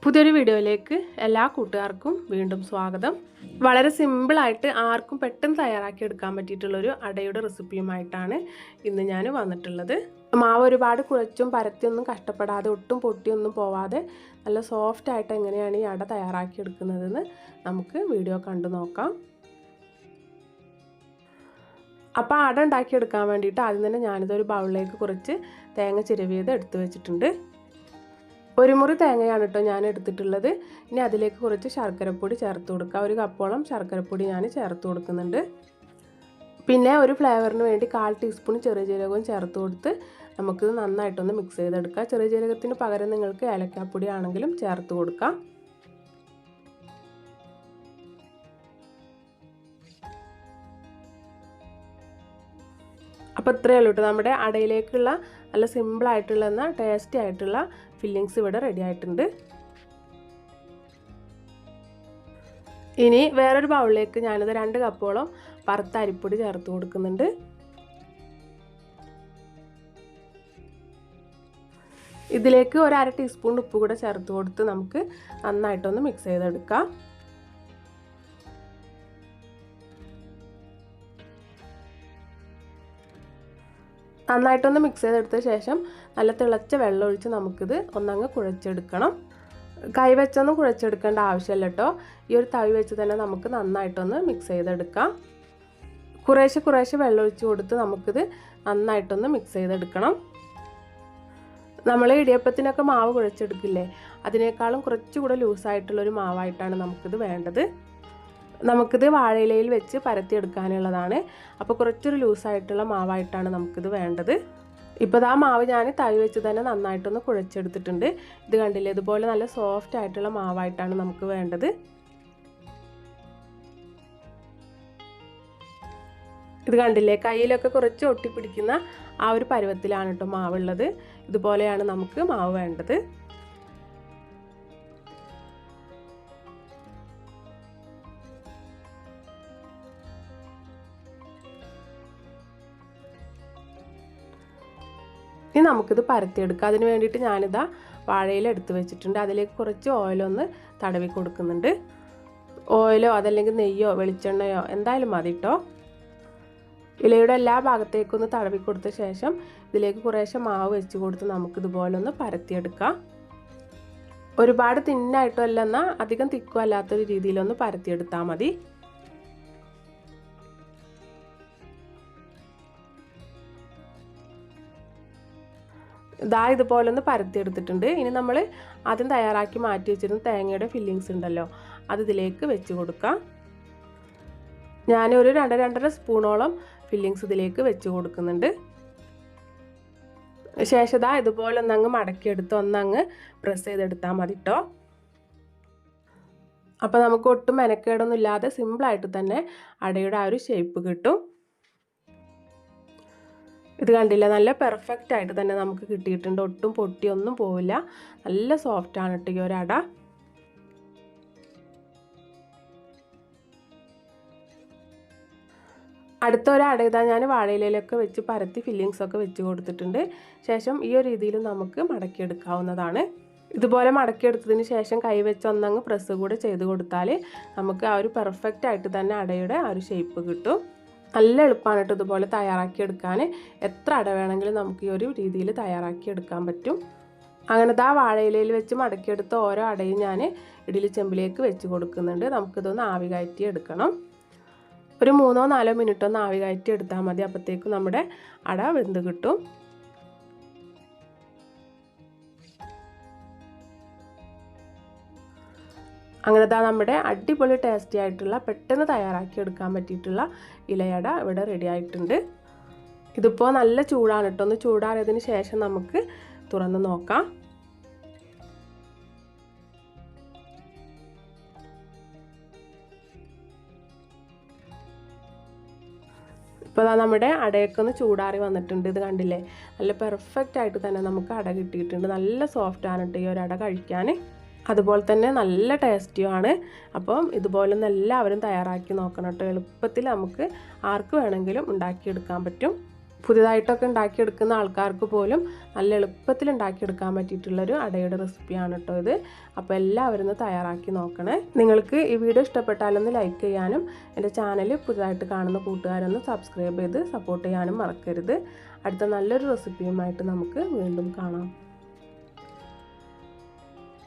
പുതിയൊരു വീഡിയോയിലേക്ക് എല്ലാ കൂട്ടുകാർക്കും വീണ്ടും സ്വാഗതം. വളരെ സിമ്പിളായിട്ട് ആർക്കും പെട്ടെന്ന് തയ്യാറാക്കി എടുക്കാൻ പറ്റിയിട്ടുള്ളൊരു അടയുടെ റെസിപ്പിയുമായിട്ടാണ് ഇന്ന് ഞാൻ വന്നിട്ടുള്ളത്. മാവ് ഒരുപാട് കുഴച്ചും പരത്തിയൊന്നും കഷ്ടപ്പെടാതെ ഒട്ടും പൊട്ടിയൊന്നും പോവാതെ നല്ല സോഫ്റ്റായിട്ട് എങ്ങനെയാണ് ഈ അട തയ്യാറാക്കി എടുക്കുന്നതെന്ന് നമുക്ക് വീഡിയോ കണ്ടു നോക്കാം. അപ്പോൾ അട ഉണ്ടാക്കിയെടുക്കാൻ വേണ്ടിയിട്ട് ആദ്യം തന്നെ ഞാനിതൊരു ബൗളിലേക്ക് കുറച്ച് തേങ്ങ ചിരവിയത് എടുത്തു വെച്ചിട്ടുണ്ട്. ഒരു മുറി തേങ്ങയാണ് കേട്ടോ ഞാൻ എടുത്തിട്ടുള്ളത്. ഇനി അതിലേക്ക് കുറച്ച് ശർക്കരപ്പൊടി ചേർത്ത് കൊടുക്കുക. ഒരു കപ്പോളം ശർക്കരപ്പൊടി ഞാൻ ചേർത്ത് കൊടുക്കുന്നുണ്ട്. പിന്നെ ഒരു ഫ്ലേവറിന് വേണ്ടി 1/4 ടീസ്പൂൺ ചെറിയ ജീരകവും ചേർത്ത് കൊടുത്ത് നമുക്കിത് നന്നായിട്ടൊന്ന് മിക്സ് ചെയ്തെടുക്കുക. ചെറിയ ജീരകത്തിന് പകരം നിങ്ങൾക്ക് ഏലക്കാപ്പൊടി ആണെങ്കിലും ചേർത്ത് കൊടുക്കാം. അപ്പോൾ ഇത്രയേ ഉള്ളൂ കേട്ടോ. നമ്മുടെ അടയിലേക്കുള്ള നല്ല സിമ്പിളായിട്ടുള്ള എന്നാൽ ടേസ്റ്റി ആയിട്ടുള്ള ഫില്ലിങ്സ് ഇവിടെ റെഡി ആയിട്ടുണ്ട്. ഇനി വേറൊരു ബൗളിലേക്ക് ഞാനിത് 2 കപ്പോളം വറുത്ത അരിപ്പൊടി ചേർത്ത് കൊടുക്കുന്നുണ്ട്. ഇതിലേക്ക് ഒരു 1/2 ടീസ്പൂൺ ഉപ്പ് കൂടെ ചേർത്ത് കൊടുത്ത് നമുക്ക് നന്നായിട്ടൊന്ന് മിക്സ് ചെയ്തെടുക്കാം. നന്നായിട്ടൊന്ന് മിക്സ് ചെയ്തെടുത്ത ശേഷം നല്ല തിളച്ച വെള്ളം ഒഴിച്ച് നമുക്കിത് ഒന്നങ്ങ് കുഴച്ചെടുക്കണം. കൈ വെച്ചൊന്നും കുഴച്ചെടുക്കേണ്ട ആവശ്യമില്ല കേട്ടോ. ഈ ഒരു തവി വെച്ച് തന്നെ നമുക്ക് നന്നായിട്ടൊന്ന് മിക്സ് ചെയ്തെടുക്കാം. കുറേശ്ശെ വെള്ളം ഒഴിച്ച് കൊടുത്ത് നമുക്കിത് നന്നായിട്ടൊന്ന് മിക്സ് ചെയ്തെടുക്കണം. നമ്മൾ ഇടിയപ്പത്തിനൊക്കെ മാവ് കുഴച്ചെടുക്കില്ലേ, അതിനേക്കാളും കുറച്ചുകൂടെ ലൂസായിട്ടുള്ളൊരു മാവായിട്ടാണ് നമുക്കിത് വേണ്ടത്. നമുക്കിത് വാഴയിലയിൽ വെച്ച് പരത്തിയെടുക്കാനുള്ളതാണ്. അപ്പോൾ കുറച്ചൊരു ലൂസായിട്ടുള്ള മാവായിട്ടാണ് നമുക്കിത് വേണ്ടത്. ഇപ്പോൾ ആ മാവ് ഞാൻ തവി വെച്ച് തന്നെ നന്നായിട്ടൊന്ന് കുഴച്ചെടുത്തിട്ടുണ്ട്. ഇത് കണ്ടില്ലേ, ഇതുപോലെ നല്ല സോഫ്റ്റ് ആയിട്ടുള്ള മാവായിട്ടാണ് നമുക്ക് വേണ്ടത്. ഇത് കണ്ടില്ലേ, കയ്യിലൊക്കെ കുറച്ച് ഒട്ടിപ്പിടിക്കുന്ന ആ ഒരു പരുവത്തിലാണ് കേട്ടോ മാവുള്ളത്. ഇതുപോലെയാണ് നമുക്ക് മാവ് വേണ്ടത്. ഇനി നമുക്കിത് പരത്തിയെടുക്കാം. അതിന് വേണ്ടിയിട്ട് ഞാനിതാ വാഴയില എടുത്ത് വെച്ചിട്ടുണ്ട്. അതിലേക്ക് കുറച്ച് ഓയിലൊന്ന് തടവി കൊടുക്കുന്നുണ്ട്. ഓയിലോ അതല്ലെങ്കിൽ നെയ്യോ വെളിച്ചെണ്ണയോ എന്തായാലും മതി കേട്ടോ. ഇലയുടെ എല്ലാ ഭാഗത്തേക്കൊന്ന് തടവി കൊടുത്ത ശേഷം ഇതിലേക്ക് കുറേശ്ശെ മാവ് വെച്ച് കൊടുത്ത് നമുക്കിതുപോലെ ഒന്ന് പരത്തിയെടുക്കാം. ഒരുപാട് തിന്നായിട്ടും അല്ല, എന്നാൽ അധികം തിക്കും അല്ലാത്തൊരു രീതിയിലൊന്ന് പരത്തിയെടുത്താൽ മതി. ഇതാ ഇതുപോലെ ഒന്ന് പരത്തിയെടുത്തിട്ടുണ്ട്. ഇനി നമ്മൾ ആദ്യം തയ്യാറാക്കി മാറ്റി വെച്ചിരുന്ന തേങ്ങയുടെ ഫില്ലിങ്സ് ഉണ്ടല്ലോ, അത് ഇതിലേക്ക് വെച്ച് കൊടുക്കാം. ഞാനൊരു 2-2.5 സ്പൂണോളം ഫില്ലിങ്സ് ഇതിലേക്ക് വെച്ച് കൊടുക്കുന്നുണ്ട്. ശേഷം ഇതാ ഇതുപോലെ ഒന്നങ്ങ് മടക്കിയെടുത്ത് ഒന്നങ്ങ് പ്രസ് ചെയ്തെടുത്താൽ മതി കേട്ടോ. അപ്പോൾ നമുക്ക് ഒട്ടും മെനക്കേടൊന്നും ഇല്ലാതെ സിമ്പിളായിട്ട് തന്നെ അടയുടെ ആ ഒരു ഷേപ്പ് കിട്ടും. ഇത് കണ്ടില്ല, നല്ല പെർഫെക്റ്റ് ആയിട്ട് തന്നെ നമുക്ക് കിട്ടിയിട്ടുണ്ട്. ഒട്ടും പൊട്ടിയൊന്നും പോവില്ല. നല്ല സോഫ്റ്റാണ് കേട്ടോ ഈ ഒരു അട. അടുത്ത ഒരു അട ഇതാ ഞാൻ വാഴയിലയിലൊക്കെ വെച്ച് പരത്തി ഫില്ലിങ്സൊക്കെ വെച്ച് കൊടുത്തിട്ടുണ്ട്. ശേഷം ഈ ഒരു രീതിയിൽ നമുക്ക് മടക്കിയെടുക്കാവുന്നതാണ്. ഇതുപോലെ മടക്കിയെടുത്തതിന് ശേഷം കൈ വെച്ച് ഒന്നങ്ങ് പ്രസ് കൂടെ ചെയ്ത് കൊടുത്താൽ നമുക്ക് ആ ഒരു പെർഫെക്റ്റ് ആയിട്ട് തന്നെ അടയുടെ ആ ഒരു ഷേപ്പ് കിട്ടും. നല്ല എളുപ്പമാണ് കേട്ടോ ഇതുപോലെ തയ്യാറാക്കിയെടുക്കാൻ. എത്ര അട വേണമെങ്കിലും നമുക്ക് ഈ ഒരു രീതിയിൽ തയ്യാറാക്കിയെടുക്കാൻ പറ്റും. അങ്ങനത്തെ ആ വാഴയിലയിൽ വെച്ച് മടക്കിയെടുത്ത ഓരോ അടയും ഞാൻ ഇഡ്ഡലി ചെമ്പിലേക്ക് വെച്ച് കൊടുക്കുന്നുണ്ട്. നമുക്കിതൊന്ന് ആവി കയറ്റി എടുക്കണം. ഒരു 3-4 മിനിറ്റ് ഒന്ന് ആവി കയറ്റി എടുത്താൽ മതി. അപ്പോഴത്തേക്കും നമ്മുടെ അട വെന്ത് കിട്ടും. അങ്ങനത്തെ നമ്മുടെ അടിപൊളി ടേസ്റ്റി ആയിട്ടുള്ള പെട്ടെന്ന് തയ്യാറാക്കി എടുക്കാൻ പറ്റിയിട്ടുള്ള ഇലയട ഇവിടെ റെഡി ആയിട്ടുണ്ട്. ഇതിപ്പോൾ നല്ല ചൂടാണ് കേട്ടോ. ഒന്ന് ചൂടാറിയതിന് ശേഷം നമുക്ക് തുറന്ന് നോക്കാം. ഇപ്പോൾ നമ്മുടെ അടയൊക്കെ ഒന്ന് ചൂടാറി വന്നിട്ടുണ്ട്. ഇത് കണ്ടില്ലേ, നല്ല പെർഫെക്റ്റ് ആയിട്ട് തന്നെ നമുക്ക് അട കിട്ടിയിട്ടുണ്ട്. നല്ല സോഫ്റ്റാണ് കേട്ടോ ഈ ഒരു അട കഴിക്കാൻ. അതുപോലെ തന്നെ നല്ല ടേസ്റ്റിയുമാണ്. അപ്പം ഇതുപോലൊന്നും എല്ലാവരും തയ്യാറാക്കി നോക്കണം കേട്ടോ. എളുപ്പത്തിൽ നമുക്ക് ആർക്ക് വേണമെങ്കിലും ഉണ്ടാക്കിയെടുക്കാൻ പറ്റും. പുതിയതായിട്ടൊക്കെ ഉണ്ടാക്കിയെടുക്കുന്ന ആൾക്കാർക്ക് പോലും നല്ല എളുപ്പത്തിൽ ഉണ്ടാക്കിയെടുക്കാൻ പറ്റിയിട്ടുള്ളൊരു അടയുടെ റെസിപ്പിയാണ് കേട്ടോ ഇത്. അപ്പോൾ എല്ലാവരും ഒന്ന് തയ്യാറാക്കി നോക്കണേ. നിങ്ങൾക്ക് ഈ വീഡിയോ ഇഷ്ടപ്പെട്ടാലൊന്ന് ലൈക്ക് ചെയ്യാനും എൻ്റെ ചാനൽ പുതുതായിട്ട് കാണുന്ന കൂട്ടുകാരൊന്ന് സബ്സ്ക്രൈബ് ചെയ്ത് സപ്പോർട്ട് ചെയ്യാനും മറക്കരുത്. അടുത്ത നല്ലൊരു റെസിപ്പിയുമായിട്ട് നമുക്ക് വീണ്ടും കാണാം.